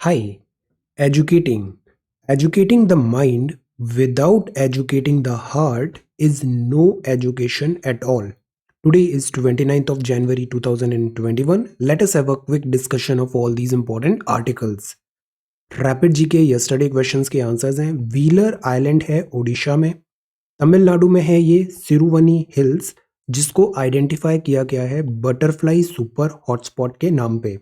Hi, educating. Educating the mind without educating the heart is no education at all. Today is 29th of January 2021. Let us have a quick discussion of all these important articles. Rapid जी के yesterday questions के answers हैं। Wheeler island है ओडिशा में। तमिलनाडु में है ये सिरुवनी hills, जिसको identify किया गया है बटरफ्लाई सुपर हॉटस्पॉट के नाम पे।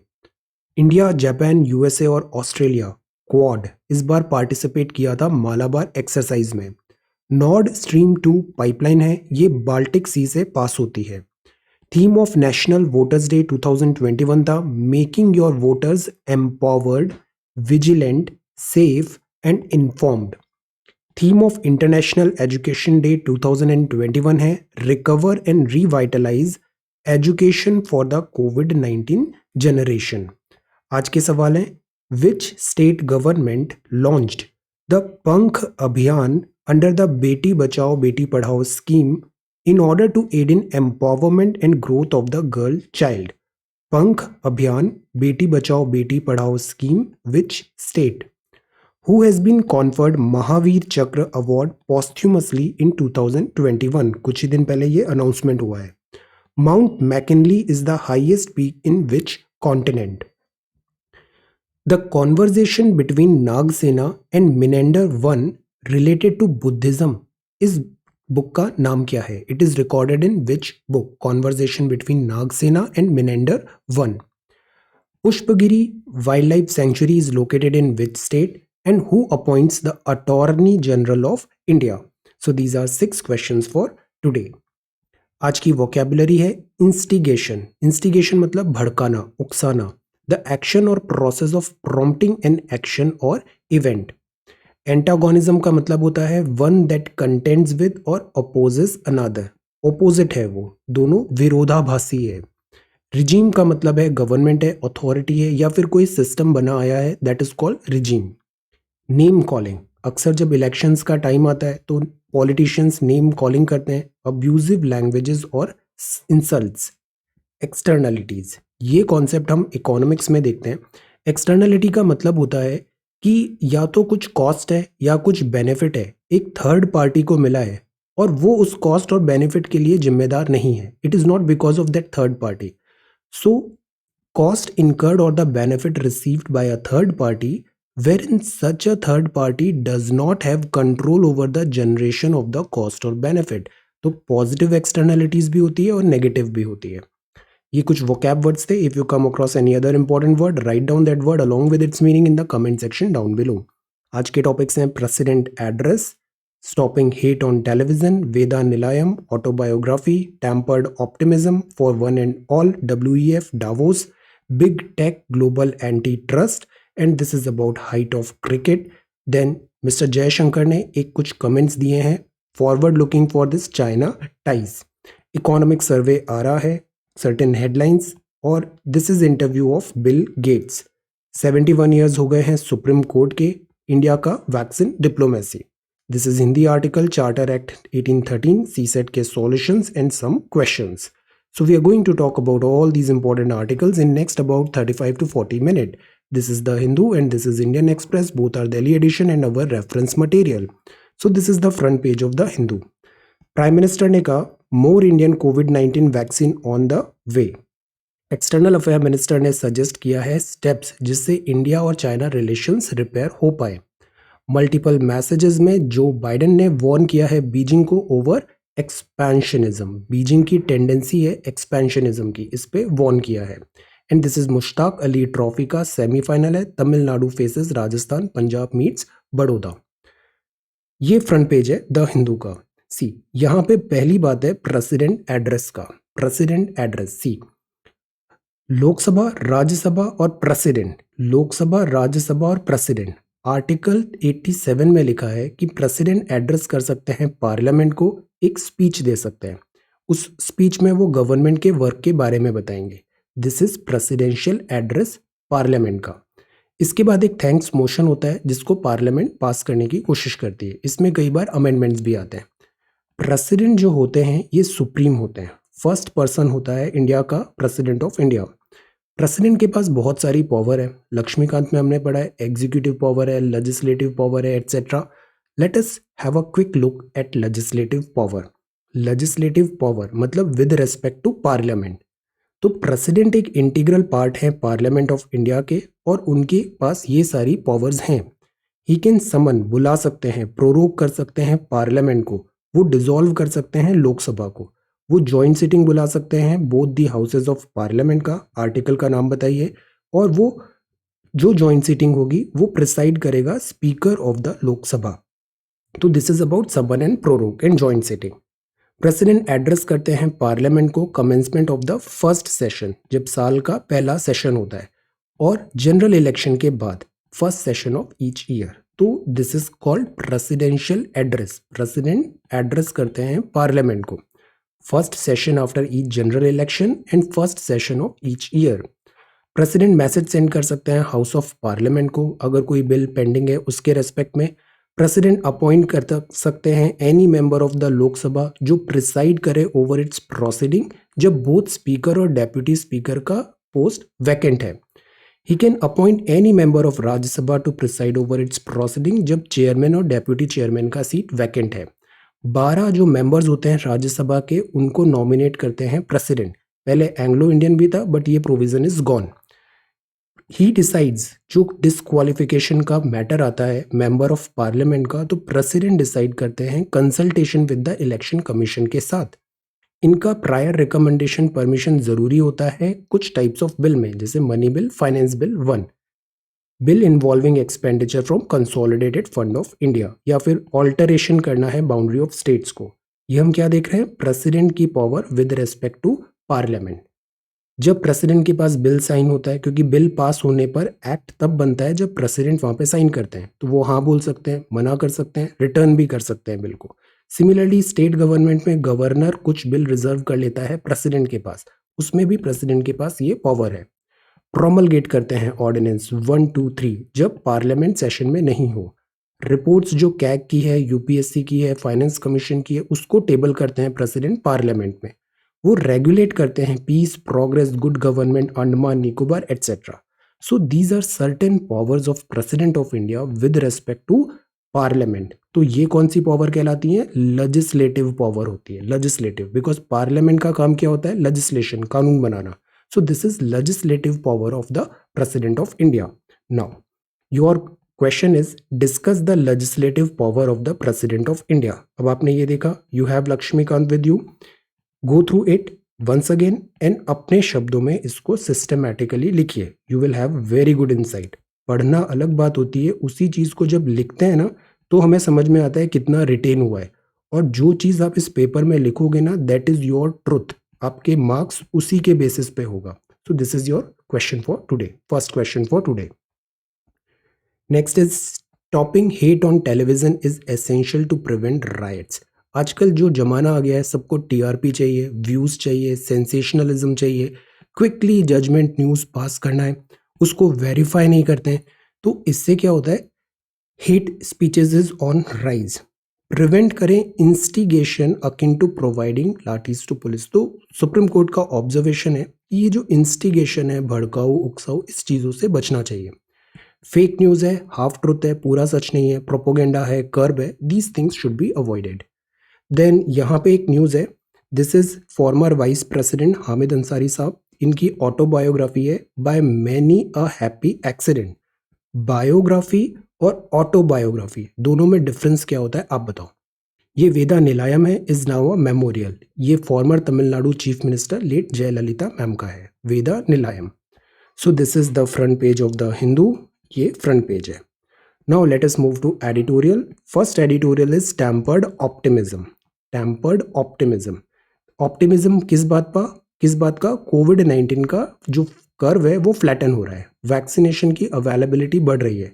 इंडिया, जापान, यूएसए और ऑस्ट्रेलिया क्वाड इस बार पार्टिसिपेट किया था मालाबार एक्सरसाइज में। नॉर्ड स्ट्रीम 2 पाइपलाइन है, ये बाल्टिक सी से पास होती है। Theme of national voters day 2021 था making your voters empowered, vigilant, safe and informed. Theme of international education day 2021 है recover and revitalise education for the covid generation. आज के सवाल हैं, which state government launched the पंख अभियान under the Beti Bachao Beti Padhao scheme in order to aid in empowerment and growth of the girl child? पंख अभियान Beti Bachao Beti Padhao scheme which state? Who has been conferred Mahavir चक्र award posthumously in 2021? कुछ ही दिन पहले ये अनाउंसमेंट हुआ है। Mount McKinley is the highest peak in which continent? The conversation between Nagsena and Menander I related to Buddhism is book का नाम क्या है? It is recorded in which book? Conversation between Nagasena and Menander one. Pushpagiri wild life sanctuary is located in which state and who appoints the attorney general of India? So these are 6 questions for today. आज की vocabulary है instigation. Instigation मतलब भड़काना, उकसाना। The action or process of prompting an action or event. Antagonism का मतलब होता है वन दैट कंटेंड्स विद और अपोजेस अनदर। ओपोजिट है वो, दोनों विरोधाभासी है। रिजीम का मतलब है गवर्नमेंट है, अथॉरिटी है या फिर कोई सिस्टम बना आया है, that is called regime. Name calling, अक्सर जब इलेक्शंस का टाइम आता है तो पॉलिटिशियंस नेम कॉलिंग करते हैं, अब्यूजिव लैंग्वेजेस और इंसल्ट्स। एक्सटर्नलिटीज, ये कॉन्सेप्ट हम इकोनॉमिक्स में देखते हैं। एक्सटर्नलिटी का मतलब होता है कि या तो कुछ कॉस्ट है या कुछ बेनिफिट है, एक थर्ड पार्टी को मिला है और वो उस कॉस्ट और बेनिफिट के लिए जिम्मेदार नहीं है। It is not because of that third party. So cost incurred or the benefit received by a third party wherein such a third party does not have control over the generation of the cost or benefit. तो positive externalities भी होती है और negative भी होती है। ये कुछ vocab words थे। If you come across any other important word, write down that word along with its meaning in the comment section down below. आज के टॉपिक्स हैं president address, stopping hate on television, Veda Nilayam, autobiography, tempered optimism, for one and all, WEF, Davos, big tech, global anti trust and this is about height of cricket. Then mister Jaishankar ने एक कुछ comments दिए हैं forward looking for this China ties. Economic survey आ रहा है, certain headlines, और this is interview of Bill Gates. 71 years हो गए हैं सुप्रीम कोर्ट के, इंडिया का vaccine diplomacy. This is Hindi article, charter act 1813, CSAT के solutions and some questions. So we are going to talk about all these important articles in next about 35 to 40 minutes. This is the Hindu and this is Indian Express. Both are Delhi edition and our reference material. So this is the front page of the Hindu. Prime minister ने कहा मोर Indian covid vaccine on the way. External affair minister ने suggest किया है steps जिससे India और China relations repair हो पाए। Multiple messages में जो बाइडेन ने वार्न किया है बीजिंग को ओवर एक्सपेंशनिज्म। बीजिंग की टेंडेंसी है एक्सपेंशनिज्म की, इस पे वार्न किया है। And this is Mushtaq Ali trophy का सेमीफाइनल है, तमिलनाडु फेसेस राजस्थान, पंजाब मीट्स बड़ौदा। ये फ्रंट पेज है द हिंदू का। सी, यहां पे पहली बात है प्रेसिडेंट एड्रेस का। प्रेसिडेंट एड्रेस, सी, लोकसभा, राज्यसभा और प्रेसिडेंट, लोकसभा, राज्यसभा और प्रेसिडेंट। आर्टिकल 87 में लिखा है कि प्रेसिडेंट एड्रेस कर सकते हैं पार्लियामेंट को, एक स्पीच दे सकते हैं। उस स्पीच में वो गवर्नमेंट के वर्क के बारे में बताएंगे। This is presidential address parliament का। इसके बाद एक थैंक्स मोशन होता है जिसको पार्लियामेंट पास करने की कोशिश करती है। इसमें कई बार अमेंडमेंट्स भी आते हैं। प्रेसिडेंट जो होते हैं ये सुप्रीम होते हैं, फर्स्ट पर्सन होता है इंडिया का प्रेसिडेंट ऑफ इंडिया। प्रेसिडेंट के पास बहुत सारी पावर है। लक्ष्मीकांत में हमने पढ़ा है एग्जीक्यूटिव पावर है, लेजिस्लेटिव पावर है, etcetera. Let us have a quick look at legislative power. Legislative power मतलब विद रेस्पेक्ट टू पार्लियामेंट। तो प्रेसिडेंट एक इंटीग्रल पार्ट है पार्लियामेंट ऑफ इंडिया के, और उनके पास ये सारी पावर्स हैं। ही कैन समन, बुला सकते हैं, प्रोरोग कर सकते हैं पार्लियामेंट को, वो डिसॉल्व कर सकते हैं लोकसभा को, वो जॉइंट सिटिंग बुला सकते हैं both the houses of parliament का, आर्टिकल का नाम बताइए, और वो जो जॉइंट सिटिंग होगी वो प्रिसाइड करेगा स्पीकर ऑफ द लोकसभा। तो this is about summon and prorogue and joint sitting. President address करते हैं पार्लियामेंट को commencement of the first session, जब साल का पहला सेशन होता है, और जनरल इलेक्शन के बाद first session of each year. तो this is called presidential address. President address करते हैं पार्लियामेंट को first session after each general election and first session of each year. President message send कर सकते हैं हाउस ऑफ पार्लियामेंट को अगर कोई बिल पेंडिंग है उसके रेस्पेक्ट में। प्रेसिडेंट अपॉइंट कर सकते हैं any member of the Lok Sabha जो प्रिसाइड करे ओवर इट्स प्रोसीडिंग जब बोथ स्पीकर और डेप्यूटी स्पीकर का पोस्ट वैकेंट है। He can appoint any member of Rajya Sabha to preside over its proceeding जब चेयरमैन और डेप्यूटी चेयरमैन का सीट वैकेंट है। 12 जो मेंबर्स होते हैं राज्यसभा के उनको नॉमिनेट करते हैं प्रेसिडेंट। पहले एंग्लो इंडियन भी था बट ये provision is gone. He decides, जो डिस्क्वालिफिकेशन का मैटर आता है मेंबर ऑफ पार्लियामेंट का, तो प्रेसिडेंट डिसाइड करते हैं consultation with the election commission के साथ। इनका प्रायर रिकमेंडेशन परमिशन जरूरी होता है कुछ टाइप्स ऑफ बिल में, जैसे money bill, finance bill 1, bill involving expenditure from consolidated fund of India, या फिर ऑल्टरेशन करना है बाउंड्री ऑफ स्टेट्स को। ये हम क्या देख रहे हैं, प्रेसिडेंट की power with respect to parliament. जब प्रेसिडेंट के पास बिल साइन होता है, क्योंकि बिल पास होने पर एक्ट तब बनता है जब प्रेसिडेंट वहां पे साइन करते हैं, तो वो हाँ बोल सकते हैं, मना कर सकते हैं, रिटर्न भी कर सकते हैं बिल को। सिमिलरली स्टेट गवर्नमेंट में गवर्नर कुछ बिल रिजर्व कर लेता है प्रेसिडेंट के पास, उसमें भी प्रेसिडेंट के पास ये पावर है। प्रोमलगेट करते हैं ऑर्डिनेंस 1, 2, 3 जब पार्लियामेंट सेशन में नहीं हो। रिपोर्ट्स जो कैग की है, यूपीएससी की है, फाइनेंस कमीशन की है, उसको टेबल करते हैं प्रेसिडेंट पार्लियामेंट में। वो रेगुलेट करते हैं peace, progress, good government, Andaman Nicobar etcetera. So these are certain powers of president of India with respect to parliament. तो ये कौन सी पावर कहलाती है, लेजिस्लेटिव पावर होती है। लेजिस्लेटिव बिकॉज पार्लियामेंट का काम क्या होता है, लेजिस्लेशन, कानून बनाना। So this is legislative power of the President of India. Now, your question is discuss the legislative power of the President of India. अब आपने ये देखा, you have Lakshmikant with you. Go through it once again and अपने शब्दों में इसको systematically लिखिए. You will have very good insight. पढ़ना अलग बात होती है, उसी चीज को जब लिखते हैं ना तो हमें समझ में आता है कितना रिटेन हुआ है, और जो चीज आप इस पेपर में लिखोगे ना दैट इज योर ट्रुथ। आपके मार्क्स उसी के बेसिस पे होगा। So this is your question for today, first question for today. Next is stopping hate on television is essential to prevent riots. आजकल जो जमाना आ गया है, सबको टीआरपी चाहिए, व्यूज चाहिए, सेंसेशनलिज्म चाहिए, क्विकली जजमेंट न्यूज पास करना है, उसको वेरीफाई नहीं करते हैं, तो इससे क्या होता है, hate speeches is on rise. Prevent करें instigation akin to providing lathis to police. तो सुप्रीम कोर्ट का ऑब्जर्वेशन है कि ये जो इंस्टिगेशन है, भड़काऊ, उकसाऊ, इस चीज़ों से बचना चाहिए। फेक न्यूज़ है, हाफ ट्रुथ है, पूरा सच नहीं है, प्रोपोगेंडा है, कर्ब है, these things should be avoided. Then यहाँ पे एक न्यूज़ है, this is former vice president Hamid Ansari साहब, इनकी ऑटोबायोग्राफी है, by many a happy accident. Biography और ऑटोबायोग्राफी दोनों में डिफरेंस क्या होता है आप बताओ। ये वेदा निलायम है, इज नाउ अ मेमोरियल। ये former Tamil Nadu chief minister late Jayalalithaa ma'am का है, Veda Nilayam. So this is the front page of the Hindu, ये फ्रंट पेज है। Now let us move to editorial. First editorial is tempered optimism. Tempered optimism, optimism किस बात का, कोविड-19 का जो कर्व है वो फ्लैटन हो रहा है, वैक्सीनेशन की अवेलेबिलिटी बढ़ रही है,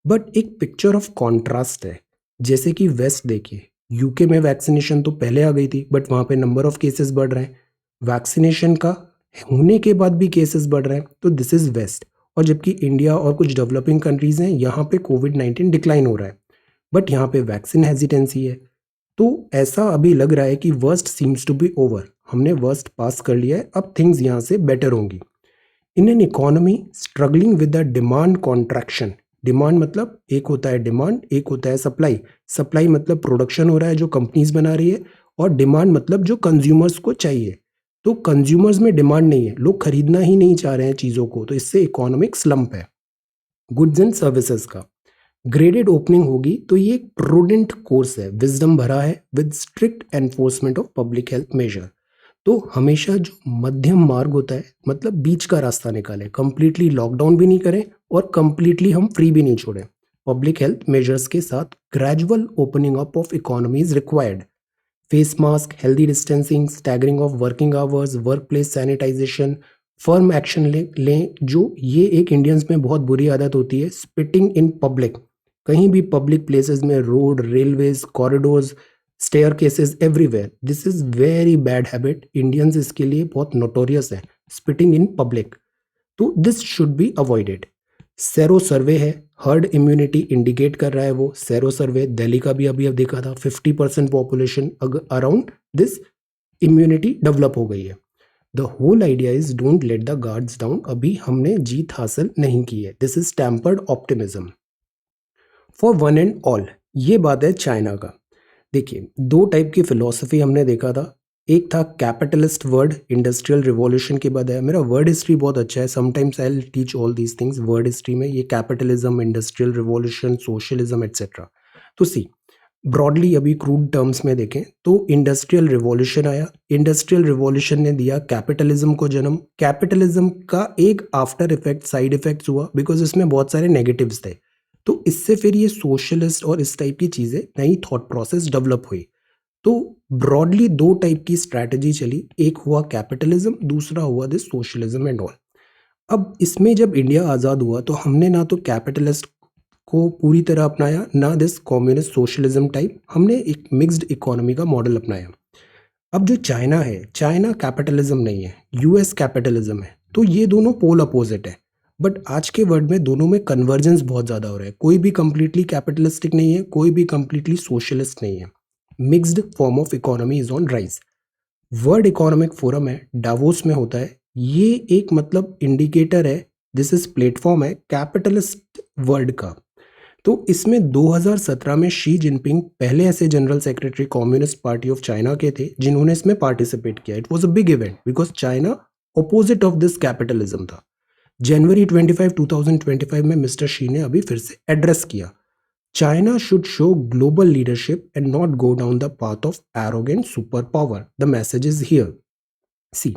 बट एक पिक्चर ऑफ कॉन्ट्रास्ट है। जैसे कि वेस्ट देखिए, यूके में वैक्सीनेशन तो पहले आ गई थी बट वहाँ पे नंबर ऑफ केसेस बढ़ रहे हैं, वैक्सीनेशन का होने के बाद भी केसेस बढ़ रहे हैं, तो दिस इज वेस्ट। और जबकि इंडिया और कुछ डेवलपिंग कंट्रीज हैं, यहाँ पे कोविड-19 डिक्लाइन हो रहा है, बट यहाँ पे वैक्सीन हेजिटेंसी है। तो ऐसा अभी लग रहा है कि worst seems to be over, हमने वर्स्ट पास कर लिया है, अब थिंग्स यहाँ से बेटर होंगी। In an economy struggling with the demand contraction, demand मतलब एक होता है डिमांड, एक होता है सप्लाई, सप्लाई मतलब प्रोडक्शन हो रहा है जो कंपनीज बना रही है, और डिमांड मतलब जो कंज्यूमर्स को चाहिए। तो कंज्यूमर्स में डिमांड नहीं है, लोग खरीदना ही नहीं चाह रहे हैं चीज़ों को, तो इससे इकोनॉमिक स्लम्प है। गुड्स एंड सर्विसेज का ग्रेडेड ओपनिंग होगी तो ये एक प्रूडेंट कोर्स है, विजडम भरा है with strict enforcement of public health measure. तो हमेशा जो मध्यम मार्ग होता है मतलब बीच का रास्ता निकालें, कंप्लीटली लॉकडाउन भी नहीं करें और कंप्लीटली हम फ्री भी नहीं छोड़ें। पब्लिक हेल्थ मेजर्स के साथ gradual opening up of economy is required. Face mask, healthy distancing, staggering of working hours, work place sanitization, firm action लें। जो ये एक इंडियंस में बहुत बुरी आदत होती है, स्पिटिंग इन पब्लिक, कहीं भी पब्लिक प्लेसेस में, road, railways, corridors, staircases, everywhere. This is very bad habit, Indians इसके लिए बहुत नोटोरियस है, स्पिटिंग इन पब्लिक। तो this should be avoided. Sero survey है, हर्ड इम्यूनिटी इंडिकेट कर रहा है वो सेरो सर्वे, दिल्ली का भी अभी अब देखा था 50% population around this immunity develop हो गई है। The whole idea is don't let the guards down, अभी हमने जीत हासिल नहीं की है, this is tempered optimism for one and all. ये बात है चाइना का। देखिए दो टाइप की फिलॉसफी हमने देखा था, एक था कैपिटलिस्ट वर्ड, इंडस्ट्रियल रिवॉल्यूशन के बाद है। मेरा वर्ड हिस्ट्री बहुत अच्छा है, sometimes I will teach all these things word history में, ये capitalism, industrial revolution, socialism etcetera. तो सी ब्रॉडली अभी क्रूड टर्म्स में देखें तो इंडस्ट्रियल रिवॉल्यूशन आया, इंडस्ट्रियल रिवॉल्यूशन ने दिया कैपिटलिज्म को जन्म। कैपिटलिज्म का एक आफ्टर इफेक्ट, साइड इफेक्ट्स हुआ बिकॉज इसमें बहुत सारे नेगेटिव्स थे, तो इससे फिर ये सोशलिस्ट और इस टाइप की चीज़ें, नई थॉट प्रोसेस डेवलप हुई। तो ब्रॉडली दो टाइप की स्ट्रैटेजी चली, एक हुआ कैपिटलिज्म, दूसरा हुआ दिस सोशलिज्म एंड ऑल। अब इसमें जब इंडिया आज़ाद हुआ तो हमने ना तो कैपिटलिस्ट को पूरी तरह अपनाया, ना दिस कम्युनिस्ट सोशलिज्म टाइप, हमने एक मिक्स्ड इकोनॉमी का मॉडल अपनाया। अब जो चाइना है, चाइना कैपिटलिज्म नहीं है, यूएस कैपिटलिज्म है, तो ये दोनों पोल अपोजिट है। बट आज के वर्ल्ड में दोनों में कन्वर्जेंस बहुत ज़्यादा हो रहा है, कोई भी कंप्लीटली कैपिटलिस्टिक नहीं है, कोई भी कंप्लीटली सोशलिस्ट नहीं है, mixed form of economy is on rise. World economic forum है, डावोस में होता है, ये एक मतलब इंडिकेटर है, दिस इज प्लेटफॉर्म है कैपिटलिस्ट वर्ल्ड का। तो इसमें 2017 में शी जिनपिंग पहले ऐसे general secretary communist party of China के थे जिन्होंने इसमें पार्टिसिपेट किया। It was a big event because China opposite of this capitalism था। जनवरी 25 2025 में मिस्टर शी ने अभी फिर से एड्रेस किया, China should show global leadership and not go down the path of arrogant super power, the message is here. See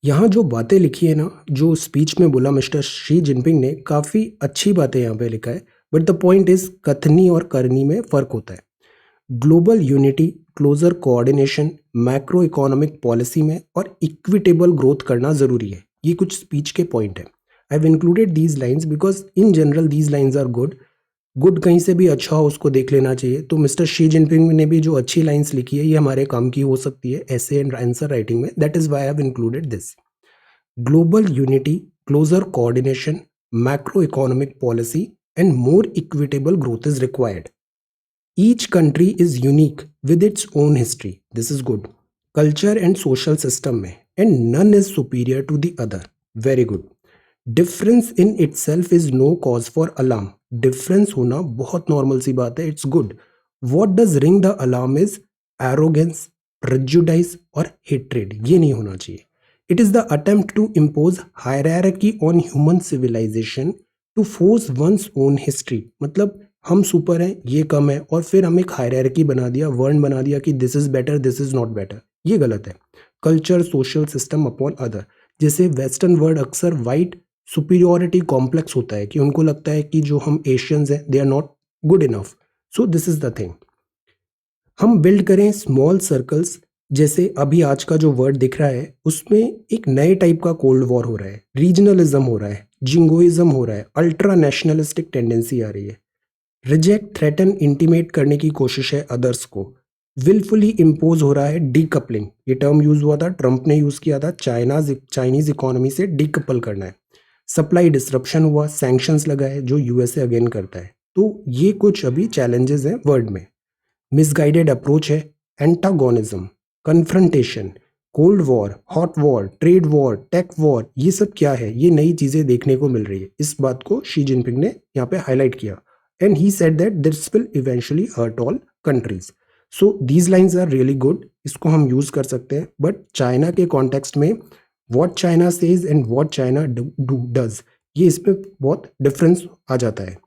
यहाँ जो बातें लिखी है ना, जो स्पीच में बोला मिस्टर शी जिनपिंग ने, काफ़ी अच्छी बातें यहाँ पे लिखा है, बट द पॉइंट इज कथनी और करनी में फ़र्क होता है। Global unity, closer coordination, macro economic policy में और इक्विटेबल ग्रोथ करना ज़रूरी है, ये कुछ स्पीच के पॉइंट है। I have included these lines because in general these lines are good. Good कहीं से भी अच्छा हो उसको देख लेना चाहिए, तो मिस्टर शी जिनपिंग ने भी जो अच्छी लाइन्स लिखी है ये हमारे काम की हो सकती है ऐसे एंड आंसर राइटिंग में, that is why I have included this. Global unity, closer coordination, macro economic policy and more equitable growth is required. Each country is unique with its own history, this is good, culture and social system में, and none is superior to the other, very good. Difference in itself is no cause for alarm, difference होना बहुत normal सी बात है, it's good. What does ring the alarm is arrogance, prejudice और hatred, ये नहीं होना चाहिए। It is the attempt to impose hierarchy on human civilization to force one's own history, मतलब हम सुपर हैं, ये कम है, और फिर हम एक हायरार्की बना दिया, वर्ण बना दिया कि this is better, this is not better, ये गलत है। Culture, social system upon other, जैसे वेस्टर्न वर्ल्ड अक्सर वाइट सुपीरियोरिटी कॉम्प्लेक्स होता है कि उनको लगता है कि जो हम एशियंस हैं they are not good enough, so this is the thing. हम बिल्ड करें स्मॉल सर्कल्स, जैसे अभी आज का जो वर्ड दिख रहा है उसमें एक नए टाइप का कोल्ड वॉर हो रहा है, रीजनलिज्म हो रहा है, जिंगोइज्म हो रहा है, अल्ट्रा नेशनलिस्टिक टेंडेंसी आ रही है, रिजेक्ट, थ्रेटन, इंटीमेट करने की कोशिश है अदर्स को, विलफुली इम्पोज हो रहा है डीकपलिंग, ये टर्म यूज हुआ था, ट्रंप ने यूज किया था, चाइनीज इकोनॉमी से डीकपल करना है। सप्लाई डिसरप्शन हुआ, सैंक्शंस लगाए जो यूएसए अगेन करता है, तो ये कुछ अभी चैलेंजेस हैं वर्ल्ड में। मिसगाइडेड अप्रोच है, antagonism, confrontation, cold war, hot war, trade war, tech war, ये सब क्या है? ये नई चीजें देखने को मिल रही है। इस बात को शी जिनपिंग ने यहाँ पे हाईलाइट किया and he said that this will eventually hurt all countries. So these lines are really good, इसको हम यूज कर सकते हैं। बट चाइना के कॉन्टेक्स्ट में what China says and what China does, ये इसमें बहुत डिफरेंस आ जाता है।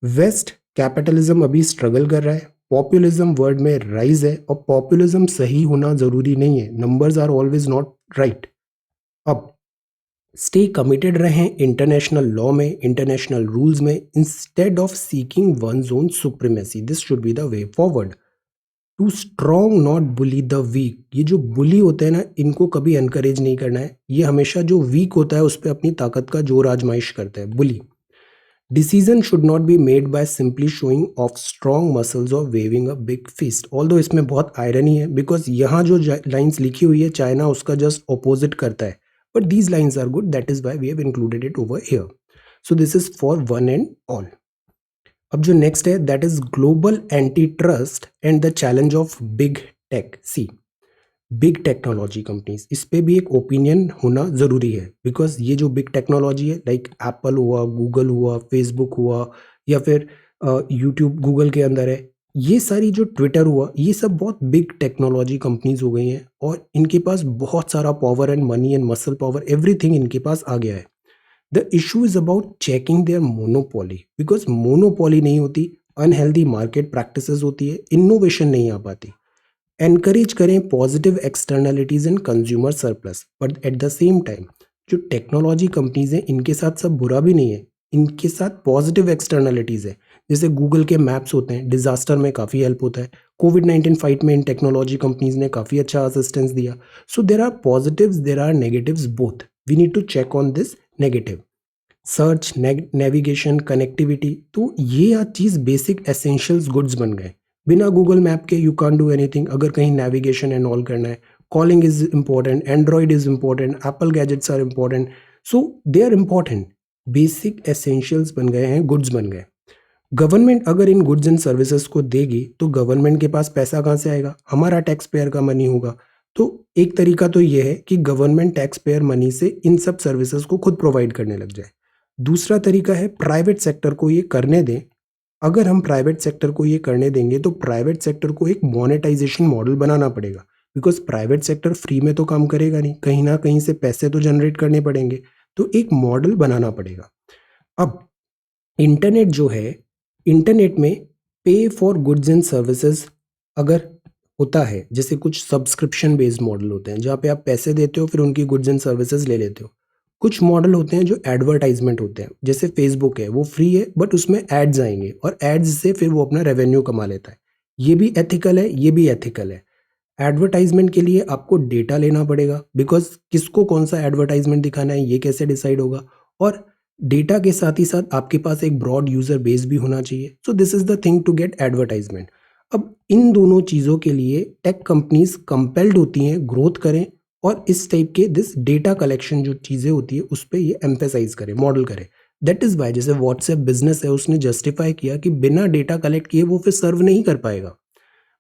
वेस्ट कैपिटलिज्म अभी स्ट्रगल कर रहा है, पॉपुलिज्म वर्ड में राइज है, और पॉपुलिज्म सही होना जरूरी नहीं है, numbers are always not right. अब स्टे कमिटेड रहें इंटरनेशनल लॉ में, इंटरनेशनल रूल्स में, instead of seeking one's own supremacy, this should be the way forward. To strong not bully the weak, ये जो बुली होते हैं ना, इनको कभी एनकरेज नहीं करना है। ये हमेशा जो वीक होता है उस पर अपनी ताकत का जोर आजमाइश करता है, bully. Decision should not be made by simply showing off strong muscles or waving a big fist. Although इसमें बहुत आयरनी है, बिकॉज यहाँ जो लाइन्स लिखी हुई है चाइना उसका जस्ट ऑपोजिट करता है, but these lines are good, that is why we have included it over here. So this is for one and all. अब जो नेक्स्ट है that is global anti trust and the challenge of big tech. See, big technology companies, इस पे भी एक opinion होना ज़रूरी है, बिकॉज ये जो बिग टेक्नोलॉजी है, लाइक एप्पल हुआ, गूगल हुआ, फेसबुक हुआ, या फिर यूट्यूब गूगल के अंदर है, ये सारी जो ट्विटर हुआ, ये सब बहुत बिग टेक्नोलॉजी कंपनीज हो गई हैं, और इनके पास बहुत सारा power and money and muscle power, everything इनके पास आ गया है। The issue is about checking there monopoly, because monopoly नहीं होती, अनहेल्दी मार्केट प्रैक्टिसेस होती है, इनोवेशन नहीं आ पाती। एनकरेज करें positive externalities and consumer surplus, but at the same time जो टेक्नोलॉजी कंपनीज हैं इनके साथ सब बुरा भी नहीं है, इनके साथ पॉजिटिव एक्सटर्नलिटीज है। जैसे गूगल के मैप्स होते हैं, डिजास्टर में काफ़ी हेल्प होता है। कोविड-19 फाइट में इन टेक्नोलॉजी कंपनीज ने काफ़ी अच्छा असिस्टेंस दिया। So there are positives, there are negatives both, we need to check on this negative. Search, navigation, connectivity, तो ये आज चीज़ बेसिक एसेंशियल्स गुड्स बन गए। बिना गूगल मैप के यू कांट डू एनीथिंग, अगर कहीं नेविगेशन एंड ऑल करना है। Calling is important, Android is important, Apple gadgets are important, so they are important. Basic essentials बन गए हैं, गुड्स बन गए। गवर्नमेंट अगर इन गुड्स एंड सर्विसेज को देगी तो गवर्नमेंट के पास पैसा कहाँ से आएगा? हमारा टैक्स पेयर का मनी होगा। तो एक तरीका तो ये है कि गवर्नमेंट टैक्स पेयर मनी से इन सब सर्विसेज को खुद प्रोवाइड करने लग जाए। दूसरा तरीका है प्राइवेट सेक्टर को ये करने दें। अगर हम प्राइवेट सेक्टर को ये करने देंगे तो प्राइवेट सेक्टर को एक मोनेटाइजेशन मॉडल बनाना पड़ेगा, बिकॉज प्राइवेट सेक्टर फ्री में तो काम करेगा नहीं, कहीं ना कहीं से पैसे तो जनरेट करने पड़ेंगे, तो एक मॉडल बनाना पड़ेगा। अब इंटरनेट जो है, इंटरनेट में पे फॉर गुड्स एंड सर्विसेज अगर होता है, जैसे कुछ सब्सक्रिप्शन बेस्ड मॉडल होते हैं जहाँ पे आप पैसे देते हो फिर उनकी गुड्स एंड सर्विसेज ले लेते हो। कुछ मॉडल होते हैं जो एडवर्टाइजमेंट होते हैं, जैसे फेसबुक है, वो फ्री है बट उसमें एड्स आएंगे और एड्स से फिर वो अपना रेवेन्यू कमा लेता है। ये भी एथिकल है, ये भी एथिकल है। एडवर्टाइजमेंट के लिए आपको डेटा लेना पड़ेगा, बिकॉज किसको कौन सा एडवर्टाइजमेंट दिखाना है ये कैसे डिसाइड होगा, और डेटा के साथ ही साथ आपके पास एक ब्रॉड यूजर बेस भी होना चाहिए। So this is the thing to get advertisement. अब इन दोनों चीज़ों के लिए टेक कंपनीज कंपेल्ड होती हैं ग्रोथ करें, और इस टाइप के दिस डेटा कलेक्शन जो चीज़ें होती है उस पर ये एम्फेसाइज करे, मॉडल करे। दैट इज़ वाई जैसे व्हाट्सएप बिजनेस है, उसने जस्टिफाई किया कि बिना डेटा कलेक्ट किए वो फिर सर्व नहीं कर पाएगा।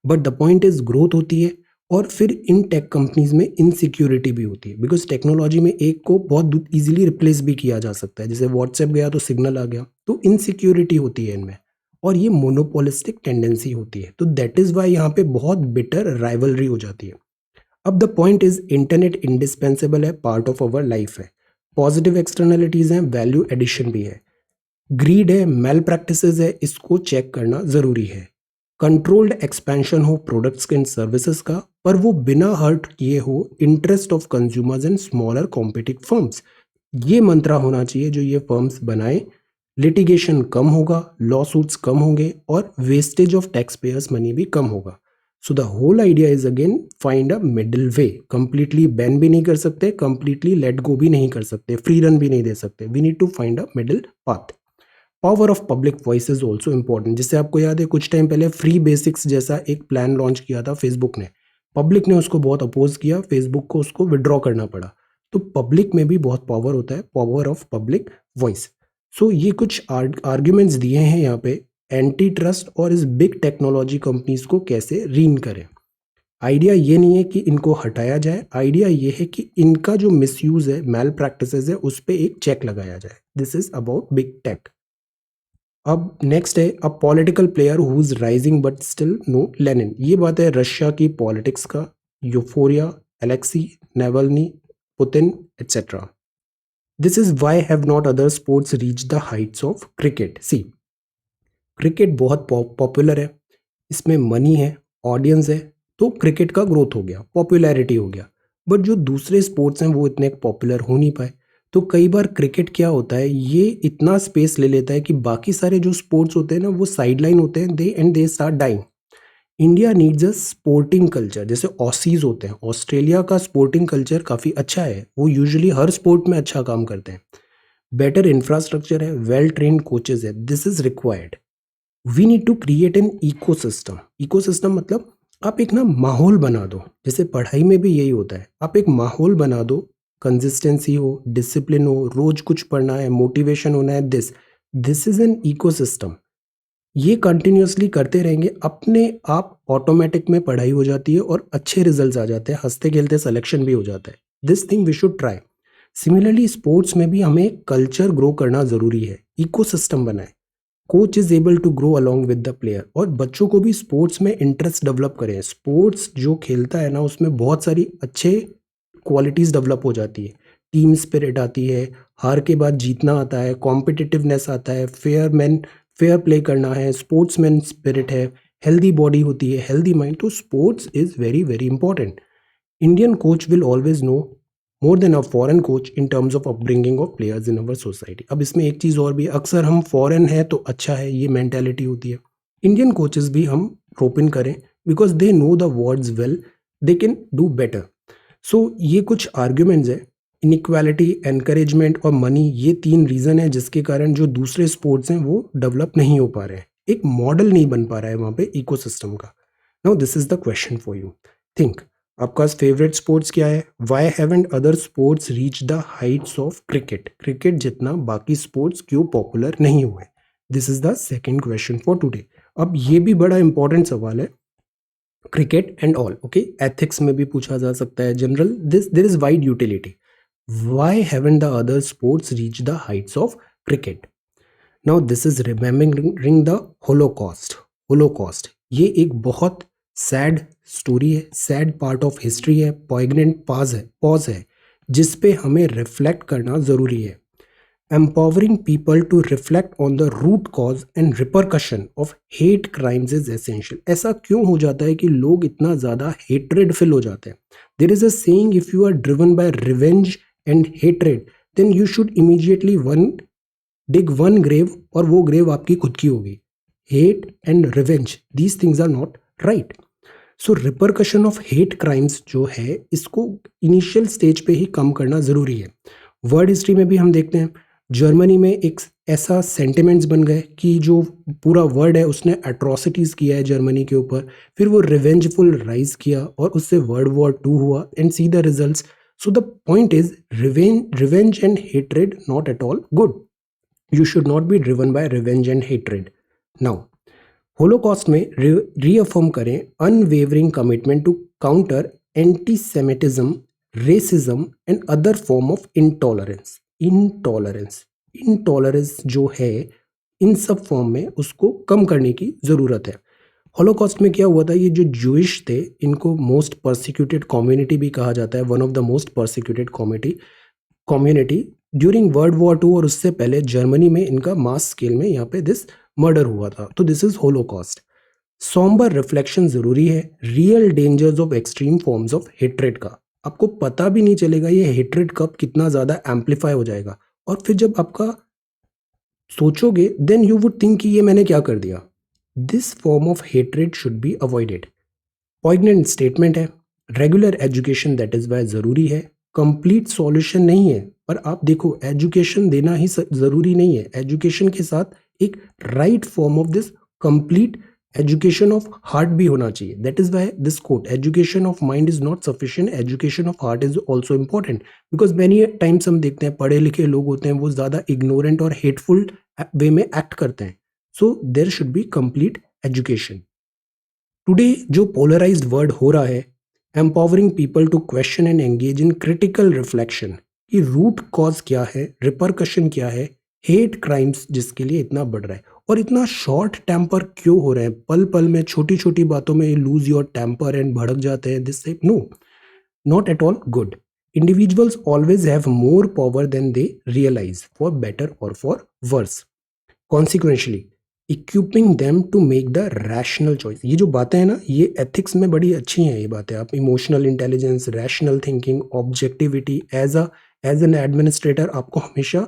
But the point is growth होती है, और फिर इन टेक कंपनीज में इनसिक्योरिटी भी होती है, बिकॉज टेक्नोलॉजी में एक को बहुत इजीली रिप्लेस भी किया जा सकता है। जैसे व्हाट्सएप गया तो सिग्नल आ गया, तो इनसिक्योरिटी होती है इनमें, और ये मोनोपोलिस्टिक टेंडेंसी होती है। तो दैट इज वाई यहाँ पे बहुत बिटर राइवलरी हो जाती है। अब the point is internet indispensable है, पार्ट ऑफ अवर लाइफ है। पॉजिटिव एक्सटर्नलिटीज हैं, वैल्यू एडिशन भी है। ग्रीड है, मेल प्रैक्टिसेस है, इसको चेक करना जरूरी है। कंट्रोल्ड एक्सपेंशन हो प्रोडक्ट्स एंड सर्विसेज का, पर वो बिना हर्ट किए हो interest of consumers and smaller competitive firms. ये मंत्रा होना चाहिए जो ये फर्म्स बनाए। लिटिगेशन कम होगा, लॉ सूट्स कम होंगे, और wastage of tax payers money भी कम होगा। So the whole idea is again find a middle way. Completely ban भी नहीं कर सकते, कंप्लीटली लेट गो भी नहीं कर सकते, फ्री रन भी नहीं दे सकते, we need to find a middle path. Power of public voice is also important. जिससे आपको याद है कुछ टाइम पहले फ्री बेसिक्स जैसा एक प्लान लॉन्च किया था फेसबुक ने, पब्लिक ने उसको बहुत अपोज किया, फेसबुक को उसको विड्रॉ करना पड़ा। तो पब्लिक में भी बहुत पावर होता है, पावर ऑफ पब्लिक वॉइस। सो ये कुछ आर्ग्यूमेंट्स दिए हैं यहाँ पे एंटी ट्रस्ट और इस बिग टेक्नोलॉजी कंपनीज को कैसे रीन करें। आइडिया ये नहीं है कि इनको हटाया जाए, आइडिया ये है कि इनका जो मिसयूज है, मैल प्रैक्टिसेस है, उस पर एक चेक लगाया जाए। This is about big tech. अब नेक्स्ट है a political player who is rising but still no Lenin. ये बात है रशिया की पॉलिटिक्स का, euphoria, Alexei Navalny, Putin etcetera. This is why have not other sports reach the heights of cricket. See, cricket बहुत popular है, इसमें money है, audience है, तो क्रिकेट का ग्रोथ हो गया, पॉपुलैरिटी हो गया। बट जो दूसरे स्पोर्ट्स हैं वो इतने पॉपुलर हो नहीं पाए। तो कई बार क्रिकेट क्या होता है, ये इतना स्पेस ले लेता है कि बाकी सारे जो स्पोर्ट्स होते हैं ना वो साइडलाइन होते हैं, they start dying. India needs a sporting culture. जैसे ऑसीज होते हैं, ऑस्ट्रेलिया का स्पोर्टिंग कल्चर काफ़ी अच्छा है, वो यूजुअली हर स्पोर्ट में अच्छा काम करते हैं। बेटर इंफ्रास्ट्रक्चर है, वेल ट्रेन्ड कोचेज है, this is required. We need to create an ecosystem. Ecosystem मतलब आप एक ना माहौल बना दो, जैसे पढ़ाई में भी यही होता है, आप एक माहौल बना दो, कंसिस्टेंसी हो, डिसिप्लिन हो, रोज कुछ पढ़ना है, मोटिवेशन होना है, this this is an ecosystem. ये कंटिन्यूअसली करते रहेंगे, अपने आप ऑटोमेटिक में पढ़ाई हो जाती है और अच्छे रिजल्ट्स आ जाते हैं, हंसते खेलते सिलेक्शन भी हो जाता है। This thing we should try. Similarly sports में भी हमें कल्चर ग्रो करना जरूरी है, इकोसिस्टम बनाए, coach is able to grow along with the player. और बच्चों को भी स्पोर्ट्स में इंटरेस्ट डेवलप करें। स्पोर्ट्स जो खेलता है ना उसमें बहुत सारी अच्छे क्वालिटीज डेवलप हो जाती है, टीम स्पिरिट आती है, हार के बाद जीतना आता है, कॉम्पिटिटिवनेस आता है, फेयर प्ले करना है, स्पोर्ट्समैन स्पिरिट है, हेल्दी बॉडी होती है, हेल्दी माइंड। तो sports is very very important. Indian coach will always no more than a foreign coach in terms of upbringing of players in our society. अब इसमें एक चीज़ और भी, अक्सर हम फॉरेन है तो अच्छा है, ये मेंटेलिटी होती है। इंडियन कोचेस भी हम रोप इन करें because they know the words well, they can do better. So ये कुछ आर्ग्यूमेंट्स है, इनइक्वालिटी, एनकरेजमेंट और मनी, ये तीन रीज़न है जिसके कारण जो दूसरे स्पोर्ट्स हैं वो डेवलप नहीं हो पा रहे हैं, एक मॉडल नहीं बन पा रहा है वहाँ पे इकोसिस्टम का। Now this is the question for you, think आपका फेवरेट स्पोर्ट्स क्या है? Why haven't other sports reach the heights of cricket? Cricket जितना बाकी स्पोर्ट्स क्यों पॉपुलर नहीं हुए? This is the second question for today. अब ये भी बड़ा इंपॉर्टेंट सवाल है, cricket and all, okay, ethics में भी पूछा जा सकता है, general, this there is wide utility. Why haven't the other sports reach the heights of cricket? Now this is remembering the Holocaust. Holocaust ये एक बहुत सैड स्टोरी है, सैड पार्ट ऑफ हिस्ट्री है, पॉइग्नेंट पॉज है जिस पे हमें reflect करना ज़रूरी है। Empowering people to reflect on the root cause and repercussion of hate crimes is essential. ऐसा क्यों हो जाता है कि लोग इतना ज़्यादा hatred feel हो जाते हैं? There is a saying, if you are driven by revenge and hatred, then you should immediately dig one grave, और वो grave आपकी खुद की होगी। Hate and revenge, these things are not right. So repercussion of hate crimes जो है इसको initial stage पे ही कम करना ज़रूरी है। वर्ल्ड हिस्ट्री में भी हम देखते हैं, जर्मनी में एक ऐसा सेंटिमेंट्स बन गए कि जो पूरा वर्ल्ड है उसने एट्रोसिटीज़ किया है जर्मनी के ऊपर, फिर वो रिवेंजफुल राइज किया और उससे वर्ल्ड वॉर 2 हुआ and see the results. So the point is revenge and hatred not at all good. You should not be driven by revenge and hatred. Now holocaust में reaffirm करें unwavering commitment to counter antisemitism, racism and other form of intolerance. Intolerance जो है इन सब form में उसको कम करने की ज़रूरत है। होलोकॉस्ट में क्या हुआ था, ये जो जूइश थे इनको मोस्ट परसिक्यूटेड कम्युनिटी भी कहा जाता है, one of the most persecuted community during world war 2 और उससे पहले जर्मनी में इनका मास स्केल में यहाँ पे दिस मर्डर हुआ था। तो this is Holocaust. Sombre reflection जरूरी है, real dangers of extreme forms of hatred का। आपको पता भी नहीं चलेगा ये हेट्रेड कब कितना ज़्यादा एम्पलीफाई हो जाएगा, और फिर जब आपका सोचोगे देन यू वुड थिंक कि ये मैंने क्या कर दिया। This form of hatred should be avoided. Poignant statement है, regular education that is why ज़रूरी है, कंप्लीट सॉल्यूशन नहीं है, पर आप देखो एजुकेशन देना ही ज़रूरी नहीं है, एजुकेशन के साथ एक right form of this complete education of heart भी होना चाहिए। That is why this quote, education of mind is not sufficient, education of heart is also important. Because many times हम देखते हैं पढ़े लिखे लोग होते हैं वो ज़्यादा इग्नोरेंट और हेटफुल वे में एक्ट करते हैं। So there should be complete education. Today जो पोलराइज्ड वर्ल्ड हो रहा है, empowering people to question and engage in critical reflection कि रूट कॉज क्या है, रिपरकशन क्या है, हेट क्राइम्स जिसके लिए इतना बढ़ रहा है और इतना शॉर्ट टेम्पर क्यों हो रहे हैं, पल पल में छोटी छोटी बातों में लूज योर टेम्पर एंड भड़क जाते हैं. This type no, not at all good. Individuals always have more power than they realize, for better or for worse. Consequently, equipping them to make the rational choice. ये जो बातें हैं ना, ये ethics में बड़ी अच्छी हैं. ये बातें आप emotional intelligence, rational thinking, objectivity, as an administrator आपको हमेशा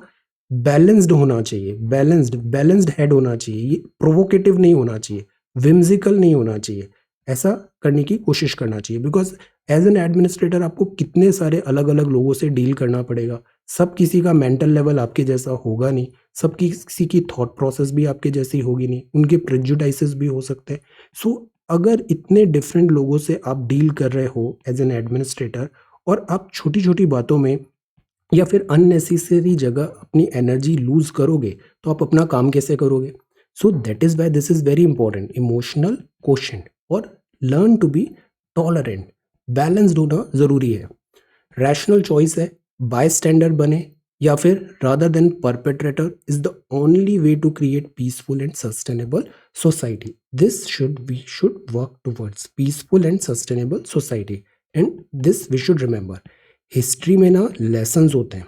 बैलेंस्ड होना चाहिए. बैलेंस्ड हेड होना चाहिए. ये प्रोवोकेटिव नहीं होना चाहिए, विम्सिकल नहीं होना चाहिए. ऐसा करने की कोशिश करना चाहिए. बिकॉज एज एन एडमिनिस्ट्रेटर आपको कितने सारे अलग अलग लोगों से डील करना पड़ेगा. सब किसी का मेंटल लेवल आपके जैसा होगा नहीं, सब किसी की थॉट प्रोसेस भी आपके जैसी होगी नहीं, उनके प्रेजुडाइसेस भी हो सकते हैं. सो अगर इतने डिफरेंट लोगों से आप डील कर रहे हो एज एन एडमिनिस्ट्रेटर और आप छोटी छोटी बातों में या फिर अननेसेसरी जगह अपनी एनर्जी लूज करोगे तो आप अपना काम कैसे करोगे. So that is why this is very important. Emotional quotient और learn to be tolerant, balanced होना जरूरी है. रैशनल चॉइस है, बाय स्टैंडर्ड बने या फिर rather than perpetrator is the only way to create peaceful and sustainable society. This should we should work towards peaceful and sustainable society and this we should remember. History में ना lessons होते हैं.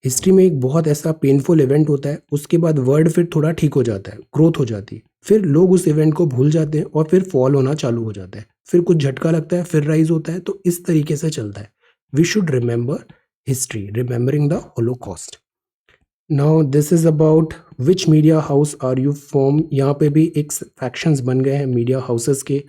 History में एक बहुत ऐसा painful event होता है, उसके बाद वर्ल्ड फिर थोड़ा ठीक हो जाता है, ग्रोथ हो जाती है, फिर लोग उस इवेंट को भूल जाते हैं और फिर फॉल होना चालू हो जाता है, फिर कुछ झटका लगता है, फिर राइज होता है. तो इस तरीके से चलता है. We should remember history, remembering the holocaust. Now this is about which media house are you from. यहाँ पे भी एक फैक्शंस बन गए हैं मीडिया हाउसेस के.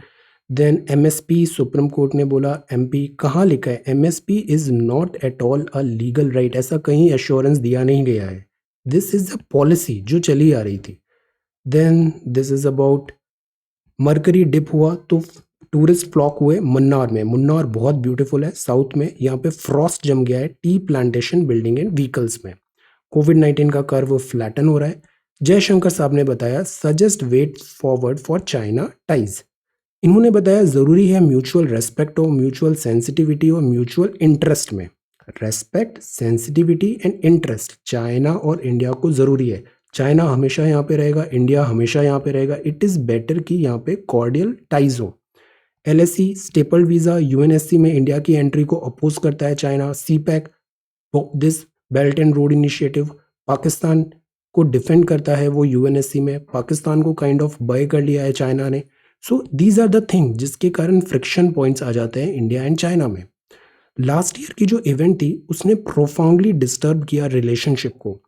देन एमएसपी, सुप्रीम कोर्ट ने बोला एमपी. कहाँ लिखा है MSP is not at all a legal right, ऐसा कहीं एश्योरेंस दिया नहीं गया है. दिस इज अ पॉलिसी जो चली आ रही थी. Then this is about mercury dip हुआ तो टूरिस्ट फ्लॉक हुए मुन्नार में. मुन्नार बहुत ब्यूटीफुल है साउथ में. यहाँ पे फ्रॉस्ट जम गया है tea plantation, building and vehicles में. कोविड-19 का कर्व फ्लैटन हो रहा है. जयशंकर साहब ने बताया suggest way forward for China ties. इन्होंने बताया ज़रूरी है म्यूचुअल रेस्पेक्ट हो, म्यूचुअल सेंसिटिविटी और म्यूचुअल इंटरेस्ट में. Respect, sensitivity and interest China और इंडिया को ज़रूरी है. चाइना हमेशा यहाँ पे रहेगा, इंडिया हमेशा यहाँ पे रहेगा. इट इज़ बेटर कि यहाँ पे कॉर्डियल टाइज हो. एलएससी, स्टेपल वीज़ा, यूएनएससी में इंडिया की एंट्री को अपोज करता है China. CPEC, this belt and road initiative, Pakistan को डिफेंड करता है वो यूएनएससी में. पाकिस्तान को काइंड ऑफ बाय कर लिया है चाइना ने. So these are the thing जिसके कारण फ्रिक्शन पॉइंट्स आ जाते हैं इंडिया एंड चाइना में. लास्ट ईयर की जो इवेंट थी उसने प्रोफाउंडली डिस्टर्ब किया रिलेशनशिप को.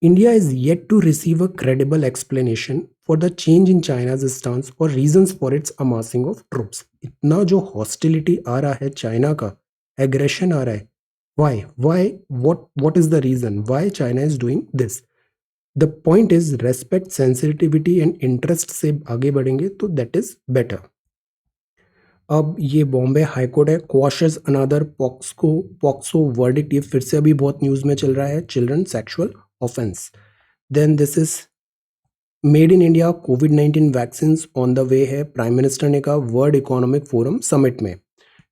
India is yet to receive a credible explanation for the change in China's stance और reasons for its amassing of troops. इतना जो हॉस्टिलिटी आ रहा है चाइना का, एग्रेशन आ रहा है, why what is the reason why China is doing this. The point is respect, sensitivity and interest से आगे बढ़ेंगे तो that is better. अब ये बॉम्बे हाई कोर्ट है, क्वाशेस अनदर पॉक्सो वर्डिक्ट. ये फिर से अभी बहुत न्यूज में चल रहा है, children sexual offense. Then this is made in India, कोविड-19 वैक्सीन ऑन द वे है. प्राइम मिनिस्टर ने कहा वर्ल्ड इकोनॉमिक फोरम समिट में.